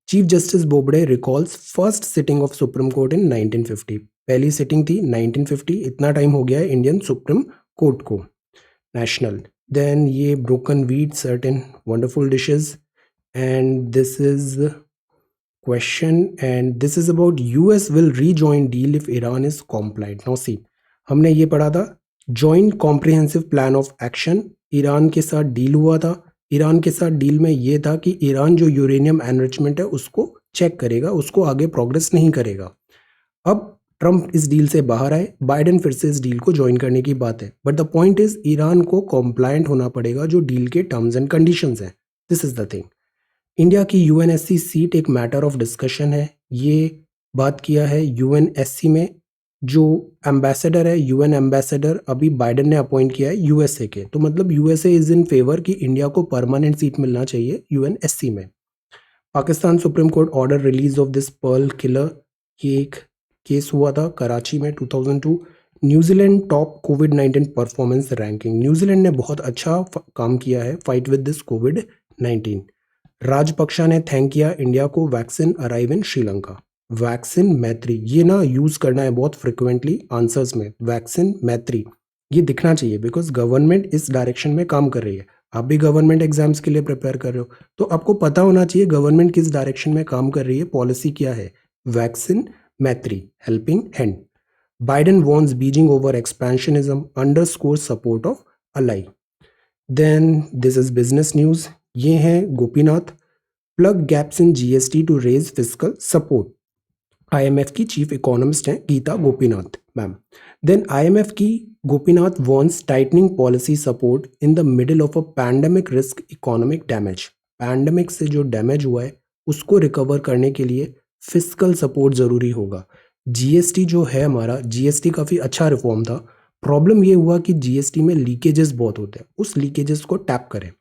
Chief justice Bobde recalls first sitting of supreme court in 1950. पहली सिटिंग थी 1950. इतना टाइम हो गया है इंडियन सुप्रीम कोर्ट को. नेशनल. देन ये broken wheat, certain wonderful dishes. And this is question and this is about US will rejoin deal if Iran is complied. Now see, हमने ये पढ़ा था joint comprehensive plan of action. Iran के साथ deal हुआ था. Iran के साथ डील में ये था कि ईरान जो यूरेनियम एनरिचमेंट है उसको चेक करेगा, उसको आगे प्रोग्रेस नहीं करेगा. अब ट्रंप इस डील से बाहर आए, बाइडेन फिर से इस डील को ज्वाइन करने की बात है. But the point is Iran को कॉम्प्लायंट होना पड़ेगा जो डील के टर्म्स एंड कंडीशंस हैं. This is the thing. India की यूएनएससी सीट एक मैटर ऑफ डिस्कशन है. ये बात किया है यूएनएससी में. जो एम्बेसडर है, यूएन एम्बेसडर अभी बाइडेन ने अपॉइंट किया है यूएसए के. तो मतलब यूएसए इज इन फेवर कि इंडिया को परमानेंट सीट मिलना चाहिए यूएनएससी में. Pakistan supreme court order release of this Pearl killer. ये एक केस हुआ था कराची में 2002. न्यूजीलैंड टॉप कोविड-19 परफॉर्मेंस रैंकिंग. न्यूजीलैंड ने बहुत अच्छा काम किया है फाइट विद दिस कोविड-19. राजपक्षा ने थैंक किया इंडिया को vaccine arrive in Sri Lanka. Vaccine मैत्री, ये ना यूज करना है बहुत फ्रिक्वेंटली आंसर्स में। वैक्सीन मैत्री ये दिखना चाहिए बिकॉज गवर्नमेंट इस डायरेक्शन में काम कर रही है। आप भी गवर्नमेंट एग्जाम्स के लिए प्रिपेयर कर रहे हो तो आपको पता होना चाहिए गवर्नमेंट किस डायरेक्शन में काम कर रही है, पॉलिसी क्या है। Vaccine Maitri, helping hand. Biden warns Beijing over expansionism, underscore support of ally. Then this is business news, ये हैं Gopinath. Plug gaps in GST to raise fiscal support. IMF की चीफ इकोनॉमिस्ट हैं Gita Gopinath ma'am. Then IMF की Gopinath wants tightening policy support in the middle of a pandemic risk economic damage. Pandemic से जो damage हुआ है उसको रिकवर करने के लिए फिस्कल सपोर्ट जरूरी होगा। जीएसटी जो है हमारा, जीएसटी काफी अच्छा रिफॉर्म था। प्रॉब्लम ये हुआ कि जीएसटी में लीकेजेस बहुत होते हैं, उस लीकेजेस को टैप करें।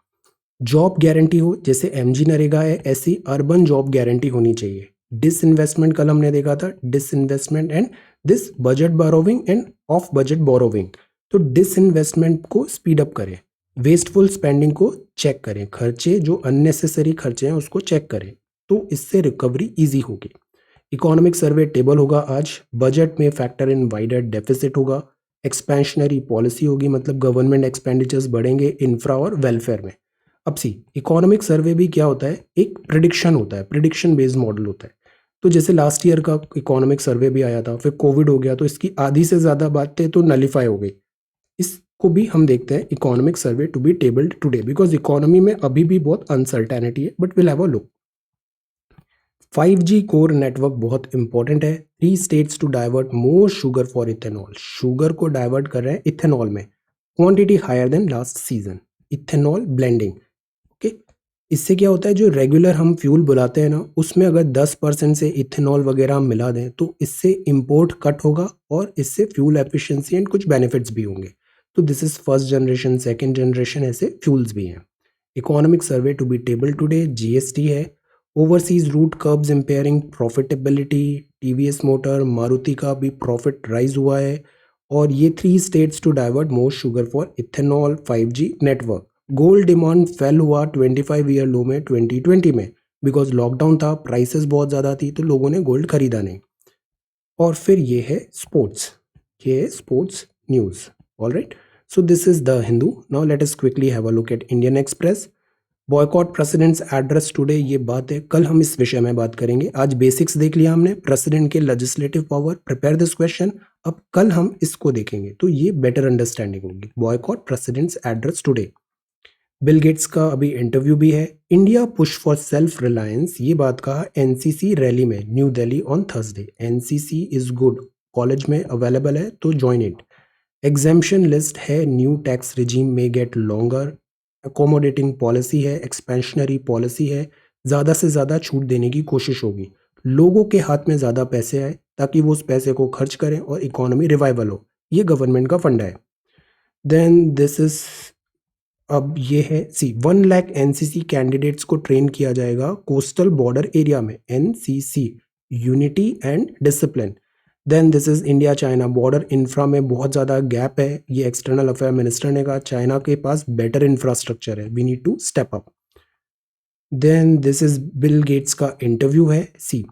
जॉब गारंटी हो, जैसे एमजी नरेगा है ऐसी अर्बन जॉब गारंटी होनी चाहिए। डिसइन्वेस्टमेंट कल हमने देखा था, disinvestment and this budget borrowing end of budget borrowing. तो डिसइन्वेस्टमेंट को स्पीड अप करें, वेस्टफुल स्पेंडिंग को चेक करें, खर्चे जो अननेसेसरी खर्चे हैं उसको चेक करें, तो इससे रिकवरी इजी होगी। इकोनॉमिक सर्वे टेबल होगा आज, बजट में फैक्टर इन वाइडर डेफिसिट होगा, एक्सपेंशनरी पॉलिसी होगी, मतलब गवर्नमेंट एक्सपेंडिचर्स बढ़ेंगे इंफ्रा और वेलफेयर में। अब सी इकोनॉमिक सर्वे भी क्या होता है, एक प्रिडिक्शन होता है, प्रिडिक्शन बेस्ड मॉडल होता है। तो जैसे लास्ट ईयर का इकोनॉमिक सर्वे भी आया था, फिर कोविड हो गया तो इसकी आधी से ज्यादा बातें तो नलीफाई हो गई। इसको भी हम देखते हैं economic survey to be tabled today because economy में अभी भी बहुत अनसर्टेनिटी है, but will have a look. 5G core network बहुत इंपॉर्टेंट है। 3 states to divert more sugar for ethanol. Sugar को डाइवर्ट कर रहे हैं इथेनॉल में, quantity higher than last season. Ethanol blending, okay. इससे क्या होता है, जो रेगुलर हम फ्यूल बुलाते हैं ना, उसमें अगर 10% से इथेनॉल वगैरह हम मिला दें तो इससे इंपोर्ट कट होगा और इससे फ्यूल एफिशिएंसी एंड कुछ बेनिफिट्स भी होंगे। तो this is first generation, second generation ऐसे फ्यूल्स भी हैं। Economic survey to be table today, GST है। Overseas route curbs impairing profitability, TVS motor, Maruti का भी प्रॉफिट राइज हुआ है। और ये 3 states to divert more sugar for ethanol, 5G network. Gold demand fell हुआ 25 ईयर लो में 2020 में, बिकॉज लॉकडाउन था, प्राइसेस बहुत ज़्यादा थी तो लोगों ने गोल्ड खरीदा नहीं। और फिर ये है स्पोर्ट्स, ये है sports news. All right, so this is the Hindu. Now let us quickly have a look at Indian Express. Boycott president's address today, ये बात है, कल हम इस विषय में बात करेंगे। आज बेसिक्स देख लिया हमने, प्रेसिडेंट के legislative power, prepare this question. अब कल हम इसको देखेंगे तो ये बेटर अंडरस्टैंडिंग होगी। Boycott president's address today. Bill Gates का अभी इंटरव्यू भी है। India push for self reliance, ये बात कहा एनसीसी रैली में New Delhi on Thursday. NCC is good, college में अवेलेबल है तो ज्वाइन इट। एग्जेम्पशन लिस्ट है, न्यू टैक्स रिजीम में गेट लॉन्गर। अकोमोडेटिंग पॉलिसी है, एक्सपेंशनरी पॉलिसी है, ज़्यादा से ज़्यादा छूट देने की कोशिश होगी। लोगों के हाथ में ज़्यादा पैसे आए ताकि वो उस पैसे को खर्च करें और इकोनॉमी रिवाइवल हो, ये गवर्नमेंट का फंडा है। देन दिस इज, अब ये है सी 1 लाख एनसीसी कैंडिडेट्स को ट्रेन किया जाएगा कोस्टल बॉर्डर एरिया में। NCC, unity and discipline. Then this is India China border infra में बहुत ज़्यादा गैप है, ये एक्सटर्नल अफेयर मिनिस्टर ने कहा। चाइना के पास बेटर इंफ्रास्ट्रक्चर है, we need to step up. Then this is Bill Gates का इंटरव्यू है। सी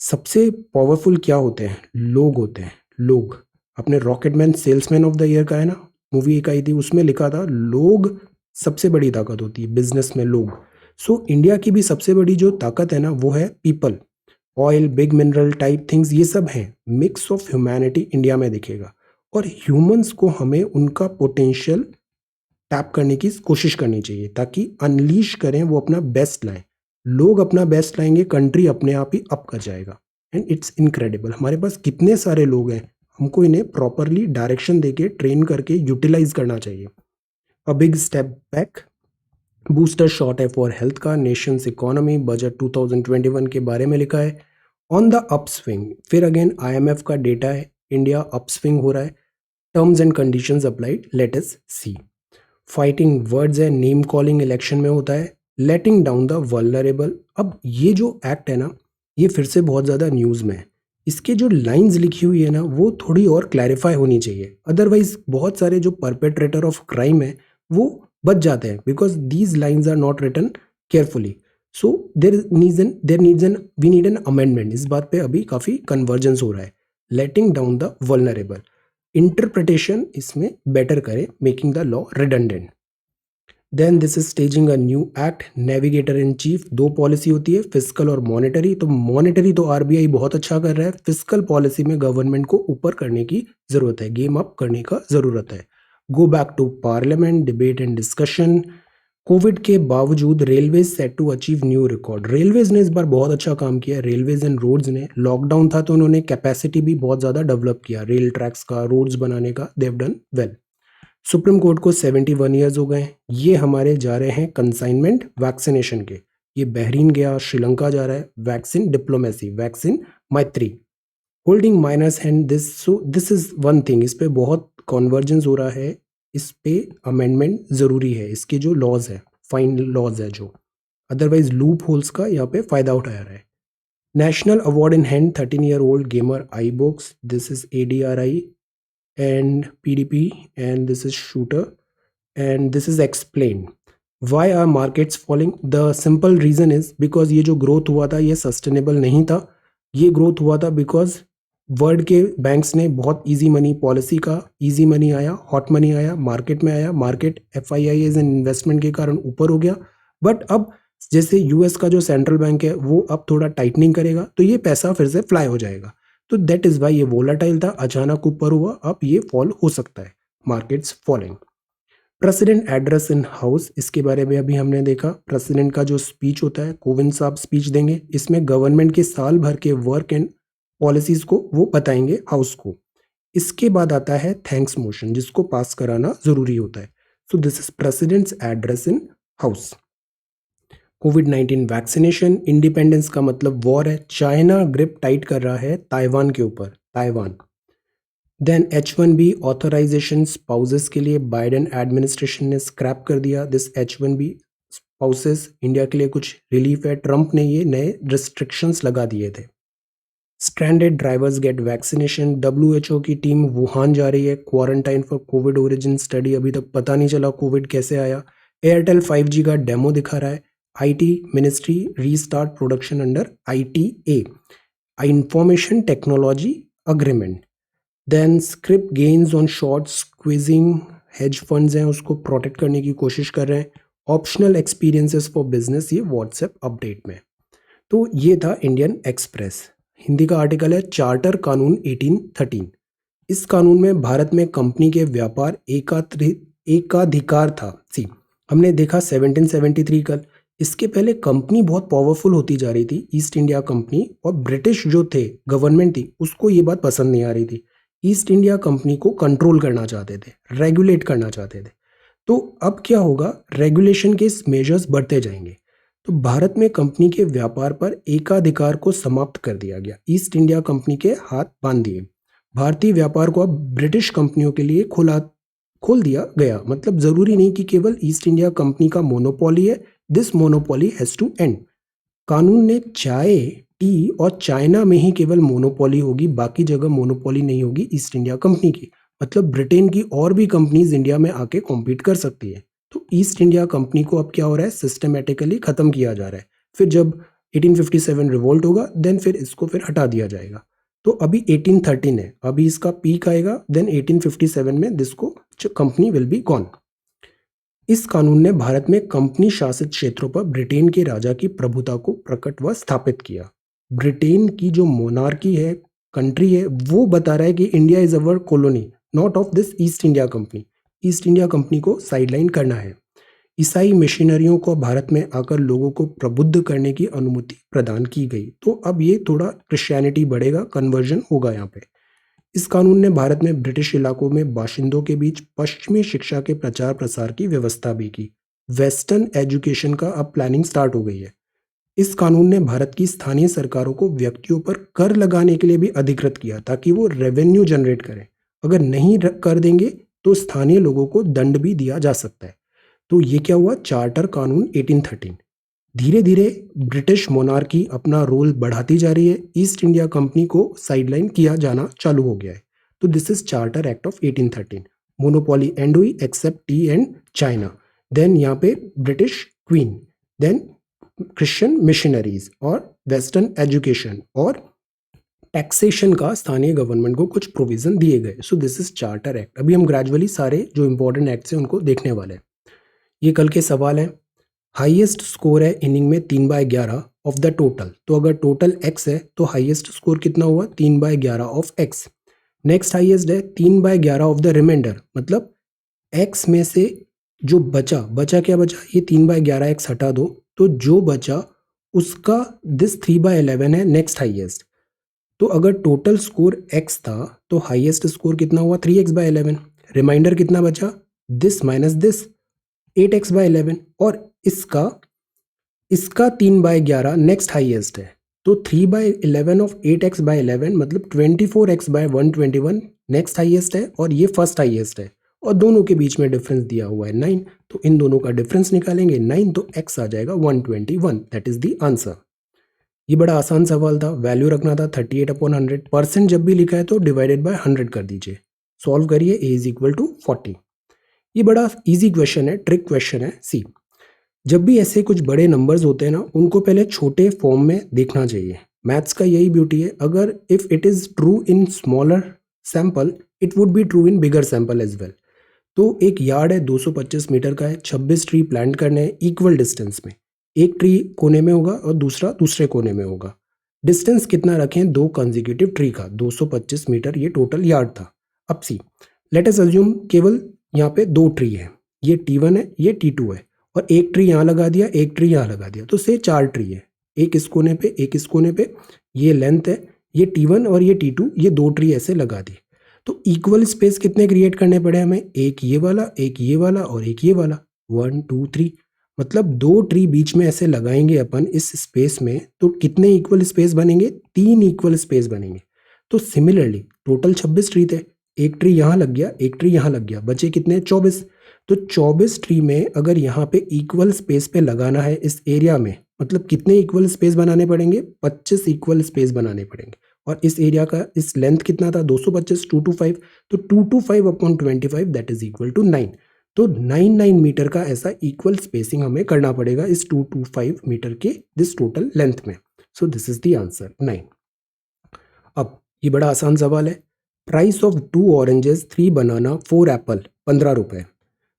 सबसे पावरफुल क्या होते हैं, लोग होते हैं। लोग, अपने rocket man salesman of the year का है ना, मूवी एक आई थी उसमें लिखा था लोग सबसे बड़ी ताकत होती है बिजनेस में, लोग। सो इंडिया की भी सबसे बड़ी जो ताकत है ना वो है people. Oil, big mineral type things, ये सब हैं, मिक्स ऑफ ह्यूमैनिटी इंडिया में दिखेगा। और ह्यूमंस को हमें उनका पोटेंशियल टैप करने की कोशिश करनी चाहिए ताकि अनलीश करें, वो अपना बेस्ट लाएं। लोग अपना बेस्ट लाएंगे, कंट्री अपने आप ही अप कर जाएगा। एंड इट्स इनक्रेडिबल, हमारे पास कितने सारे लोग हैं, हमको इन्हें प्रॉपरली डायरेक्शन देके ट्रेन करके यूटिलाइज करना चाहिए। A big step back, booster shot है फॉर हेल्थ का। नेशंस इकोनॉमी बजट 2021 के बारे में लिखा है, ऑन द अपस्विंग। फिर अगेन आईएमएफ का डेटा है, इंडिया अपस्विंग हो रहा है। Terms and conditions applied, let us see. Fighting words है, नेम कॉलिंग इलेक्शन में होता है। लेटिंग डाउन द वल्नरेबल, अब ये जो एक्ट है ना, ये फिर से बहुत ज़्यादा न्यूज़ में है। इसके जो लाइंस लिखी हुई है ना वो थोड़ी और क्लैरिफाई होनी चाहिए, अदरवाइज बहुत सारे जो परपेट्रेटर ऑफ क्राइम है वो बच जाते हैं because these lines are not written carefully. So there needs an we need an amendment. इस बात पे अभी काफ़ी कन्वर्जेंस हो रहा है। Letting down the vulnerable, interpretation इसमें बेटर करे, making the law redundant. Then this is staging a new act, navigator in chief. दो पॉलिसी होती है, फिस्कल और मॉनेटरी। तो मॉनेटरी तो आरबीआई बहुत अच्छा कर रहा है, फिस्कल पॉलिसी में गवर्नमेंट को ऊपर करने की जरूरत है, गेम अप करने का जरूरत है। Go back to parliament, debate and discussion. Covid के बावजूद railways set to achieve new record. Railways ने इस बार बहुत अच्छा काम किया, रेलवेज एंड रोड्स ने। लॉकडाउन था तो उन्होंने कैपेसिटी भी बहुत ज़्यादा डेवलप किया, रेल ट्रैक्स का, रोड्स बनाने का, they have done well. Supreme court को 71 ईयर्स हो गए। ये हमारे जा रहे हैं कंसाइनमेंट वैक्सीनेशन के। ये बहरीन गया, श्रीलंका जा रहा है, वैक्सीन डिप्लोमेसी, वैक्सीन मैत्री। Holding minus hand, this is one thing, इस पे बहुत कॉन्वर्जेंस हो रहा है। इस पे अमेंडमेंट जरूरी है, इसके जो लॉज है, फाइन लॉज है जो, अदरवाइज लूप होल्स का यहाँ पे फायदा उठाया रहा है। National award in hand, 13-year-old gamer I books, this is ADRI and PDP, and this is shooter, and this is explained. Why are markets falling? The simple reason is because ये जो growth हुआ था ये sustainable नहीं था। ये growth हुआ था बिकॉज वर्ल्ड के बैंक्स ने बहुत इजी मनी पॉलिसी का, इजी मनी आया, हॉट मनी आया, मार्केट में आया, मार्केट FIIs एंड इन्वेस्टमेंट के कारण ऊपर हो गया। बट अब जैसे यूएस का जो सेंट्रल बैंक है वो अब थोड़ा टाइटनिंग करेगा तो ये पैसा फिर से फ्लाई हो जाएगा। तो दैट इज वाई ये वोलाटाइल था, अचानक ऊपर हुआ, अब ये फॉल हो सकता है, markets falling. President address in house, इसके बारे में अभी हमने देखा। प्रेसिडेंट का जो स्पीच होता है, कोविंद साहब स्पीच देंगे, इसमें गवर्नमेंट के साल भर के वर्क एंड पॉलिसीज को वो बताएंगे हाउस को। इसके बाद आता है थैंक्स मोशन, जिसको पास कराना जरूरी होता है। So this is president's address in house. कोविड-19 वैक्सीनेशन, इंडिपेंडेंस का मतलब वॉर है, चाइना ग्रिप टाइट कर रहा है ताइवान के ऊपर, Taiwan. Then H1B authorisation spouses के लिए बाइडेन एडमिनिस्ट्रेशन ने स्क्रैप कर दिया। दिस H1B स्पाउसेस, इंडिया के लिए कुछ रिलीफ है, ट्रंप ने ये नए रिस्ट्रिक्शंस लगा दिए थे। Stranded drivers get vaccination, WHO की टीम वुहान जा रही है, quarantine for covid origin study, अभी तक पता नहीं चला कोविड कैसे आया। एयरटेल 5G का डेमो दिखा रहा है। IT ministry restart production under ITA, information technology agreement. Then script gains on short squeezing, hedge funds हैं उसको प्रोटेक्ट करने की कोशिश कर रहे हैं। ऑप्शनल एक्सपीरियंसेस फॉर बिजनेस, ये व्हाट्सएप अपडेट में। तो ये था इंडियन एक्सप्रेस। हिंदी का आर्टिकल है चार्टर कानून 1813। इस कानून में भारत में कंपनी के व्यापार एकाधिकार था। सी, हमने देखा 1773 कल, इसके पहले कंपनी बहुत पावरफुल होती जा रही थी, ईस्ट इंडिया कंपनी, और ब्रिटिश जो थे, गवर्नमेंट थी, उसको ये बात पसंद नहीं आ रही थी। ईस्ट इंडिया कंपनी को कंट्रोल करना चाहते थे, रेगुलेट करना चाहते थे। तो अब क्या होगा, रेगुलेशन के मेजर्स बढ़ते जाएंगे। तो भारत में कंपनी के व्यापार पर एकाधिकार को समाप्त कर दिया गया, ईस्ट इंडिया कंपनी के हाथ बांध दिए। भारतीय व्यापार को अब ब्रिटिश कंपनियों के लिए खोल दिया गया। मतलब जरूरी नहीं कि केवल ईस्ट इंडिया कंपनी का मोनोपोली है, this monopoly has to end. कानून ने चाय, टी और चाइना में ही केवल मोनोपोली होगी, बाकी जगह मोनोपोली नहीं होगी ईस्ट इंडिया कंपनी की। मतलब ब्रिटेन की और भी कंपनीज इंडिया में आके कॉम्पीट कर सकती है। तो ईस्ट इंडिया कंपनी को अब क्या हो रहा है, सिस्टमेटिकली खत्म किया जा रहा है। फिर जब 1857 रिवोल्ट होगा, देन फिर इसको फिर हटा दिया जाएगा। तो अभी 1813 है, अभी इसका पीक आएगा, देन 1857 में दिसको कंपनी विल बी गॉन। इस कानून ने भारत में कंपनी शासित क्षेत्रों पर ब्रिटेन के राजा की प्रभुता को प्रकट व स्थापित किया। ब्रिटेन की जो मोनार्की है, कंट्री है, वो बता रहा है कि India is our colony, not of this east India company. East India Company को साइडलाइन करना है। ईसाई मिशनरियों को भारत में आकर लोगों को प्रबुद्ध करने की अनुमति प्रदान की गई। तो अब ये थोड़ा क्रिश्चियनिटी बढ़ेगा, कन्वर्जन होगा यहाँ पे। इस कानून ने भारत में ब्रिटिश इलाकों में बाशिंदों के बीच पश्चिमी शिक्षा के प्रचार प्रसार की व्यवस्था भी की। वेस्टर्न एजुकेशन का अब प्लानिंग स्टार्ट हो गई है। इस कानून ने भारत की स्थानीय सरकारों को व्यक्तियों पर कर लगाने के लिए भी अधिकृत किया, ताकि वो रेवेन्यू जनरेट करें। अगर नहीं कर देंगे तो स्थानीय लोगों को दंड भी दिया जा सकता है। तो ये क्या हुआ, चार्टर कानून 1813। धीरे धीरे ब्रिटिश मोनार्की अपना रोल बढ़ाती जा रही है, ईस्ट इंडिया कंपनी को साइडलाइन किया जाना चालू हो गया है। तो this is charter act of 1813। Monopoly end हुई except tea and China. Then यहाँ पे British queen, then Christian missionaries और वेस्टर्न एजुकेशन और टैक्सेशन का स्थानीय गवर्नमेंट को कुछ प्रोविजन दिए गए। So this is charter act. अभी हम ग्रेजुअली सारे जो इंपॉर्टेंट एक्ट्स हैं उनको देखने वाले हैं। ये कल के सवाल हैं। हाईएस्ट स्कोर है इनिंग में 3/11 ऑफ द टोटल। तो अगर टोटल एक्स है तो हाईएस्ट स्कोर कितना हुआ? 3/11 ऑफ एक्स। नेक्स्ट हाईएस्ट है 3/11 ऑफ द रिमाइंडर, मतलब एक्स में से जो बचा क्या बचा? ये 3/11 एक्स हटा दो, तो जो बचा उसका दिस 3/11 है नेक्स्ट हाईएस्ट। तो अगर टोटल स्कोर एक्स था तो हाईएस्ट स्कोर कितना हुआ? 3x/11। रिमाइंडर कितना बचा? दिस माइनस दिस 8x/11 और इसका 3/11 नेक्स्ट हाईएस्ट है। तो 3/11 ऑफ 8x/11 मतलब 24x/121 नेक्स्ट हाईएस्ट है और ये फर्स्ट हाईएस्ट है और दोनों के बीच में डिफरेंस दिया हुआ है 9। तो इन दोनों का डिफरेंस निकालेंगे 9, तो x आ जाएगा 121। That is the answer. ये बड़ा आसान सवाल था। वैल्यू रखना था 38/100। परसेंट जब भी लिखा है तो डिवाइडेड बाय 100 कर दीजिए। सॉल्व करिए। a is equal to 40। ये बड़ा इजी क्वेश्चन है, ट्रिक क्वेश्चन है। सी, जब भी ऐसे कुछ बड़े नंबर्स होते हैं ना, उनको पहले छोटे फॉर्म में देखना चाहिए। मैथ्स का यही ब्यूटी है। अगर if it is true in smaller sample, it would be true in bigger sample as well. तो एक यार्ड है 225 मीटर का है, 26 ट्री प्लांट करने हैं इक्वल डिस्टेंस में। एक ट्री कोने में होगा और दूसरा दूसरे कोने में होगा। डिस्टेंस कितना रखें? 2 कंसेक्यूटिव ट्री का 225 मीटर ये टोटल यार्ड था। अब सी, लेट अस अज्यूम केवल यहाँ पे 2 ट्री है, ये T1 है, ये T2 है और एक ट्री यहाँ लगा दिया, एक ट्री यहाँ लगा दिया, तो से 4 ट्री है। एक इस कोने पे, एक इस कोने पे, ये लेंथ है, ये T1 और ये T2, ये 2 ट्री ऐसे लगा दिए। तो इक्वल स्पेस कितने क्रिएट करने पड़े हमें? एक ये वाला, एक ये वाला और एक ये वाला। 1 2 3, मतलब 2 ट्री बीच में ऐसे लगाएंगे अपन इस स्पेस में, तो कितने इक्वल स्पेस बनेंगे? 3 इक्वल स्पेस बनेंगे। तो सिमिलरली टोटल 26 ट्री थे, एक ट्री यहाँ लग गया, एक ट्री यहाँ लग गया, बचे कितने? 24। तो 24 ट्री में अगर यहाँ पे इक्वल स्पेस पे लगाना है इस एरिया में, मतलब कितने इक्वल स्पेस बनाने पड़ेंगे? 25 इक्वल स्पेस बनाने पड़ेंगे। और इस एरिया का इस लेंथ कितना था? 225, 225, तो 225/25 दैट इज इक्वल टू 9। तो 9 मीटर का ऐसा इक्वल स्पेसिंग हमें करना पड़ेगा इस 225 मीटर के दिस टोटल लेंथ में। सो दिस इज द आंसर 9। अब ये बड़ा आसान सवाल है। Price of 2 oranges 3 banana 4 Apple 15 रुपए।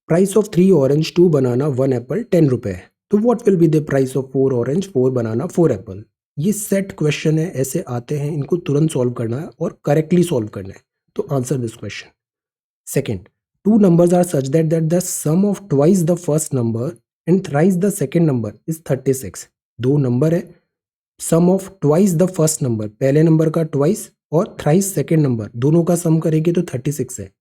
Price of 3 orange 2 banana 1 Apple 10 रुपए। तो what will be the price of 4 orange 4 banana 4 Apple? ये सेट क्वेश्चन है, ऐसे आते हैं, इनको तुरंत सॉल्व करना है और करेक्टली सॉल्व करना है। तो answer this question. Second, 2 numbers are such that the sum of twice the first number and thrice the second number is 36। 2 number है, sum of twice the first number, पहले number का twice और thrice second number, दोनों का sum करेंगे तो 36 है।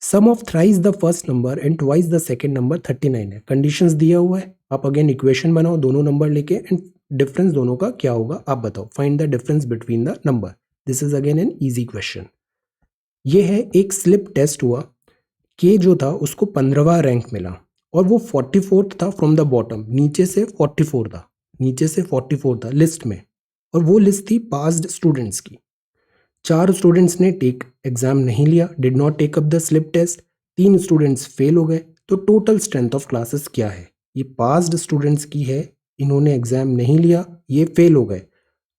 Sum of thrice the first number and twice the second number 39 है। कंडीशंस दिया हुआ है, आप अगेन इक्वेशन बनाओ दोनों नंबर लेके एंड डिफरेंस दोनों का क्या होगा आप बताओ। Find the difference between the number. This is again an easy question. ये है एक स्लिप टेस्ट हुआ, के जो था उसको 15वां रैंक मिला और वो 44th था फ्रॉम द बॉटम, नीचे से 44 था, नीचे से 44 था लिस्ट में, और वो लिस्ट थी पास्ड स्टूडेंट्स की। 4 स्टूडेंट्स ने टेक एग्जाम नहीं लिया, did not take up the slip test, 3 students fail हो गए। तो टोटल स्ट्रेंथ ऑफ क्लासेस क्या है? ये पास्ड स्टूडेंट्स की है, इन्होंने एग्जाम नहीं लिया, ये फेल हो गए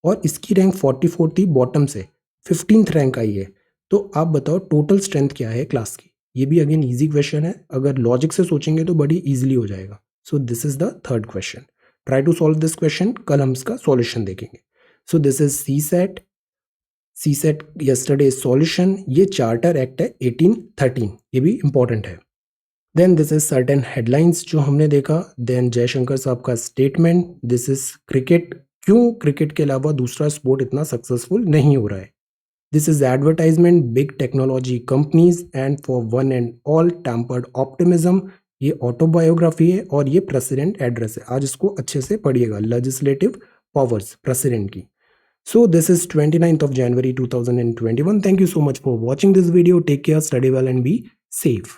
और इसकी रैंक 44 थी, बॉटम से 15th रैंक आई है। तो आप बताओ टोटल स्ट्रेंथ क्या है क्लास की? ये भी अगेन इजी क्वेश्चन है, अगर लॉजिक से सोचेंगे तो बड़ी इजीली हो जाएगा। So this is the third question. Try to solve this question, कल हम इसका सॉल्यूशन देखेंगे। So this is C set yesterday solution. ये चार्टर एक्ट है 1813, ये भी इंपॉर्टेंट है। Then this is certain headlines जो हमने देखा। देन जयशंकर साहब का स्टेटमेंट। दिस इज क्रिकेट, क्यों क्रिकेट के अलावा दूसरा स्पोर्ट इतना सक्सेसफुल नहीं हो रहा है। This is advertisement, big technology companies and for one and all tempered optimism। ये ऑटोबायोग्राफी है और ये प्रेसिडेंट एड्रेस है। आज इसको अच्छे से पढ़िएगा, लेजिस्लेटिव पावर्स प्रेसिडेंट की। So this is 29th of January 2021. Thank you so much for watching this video. Take care, study well and be safe.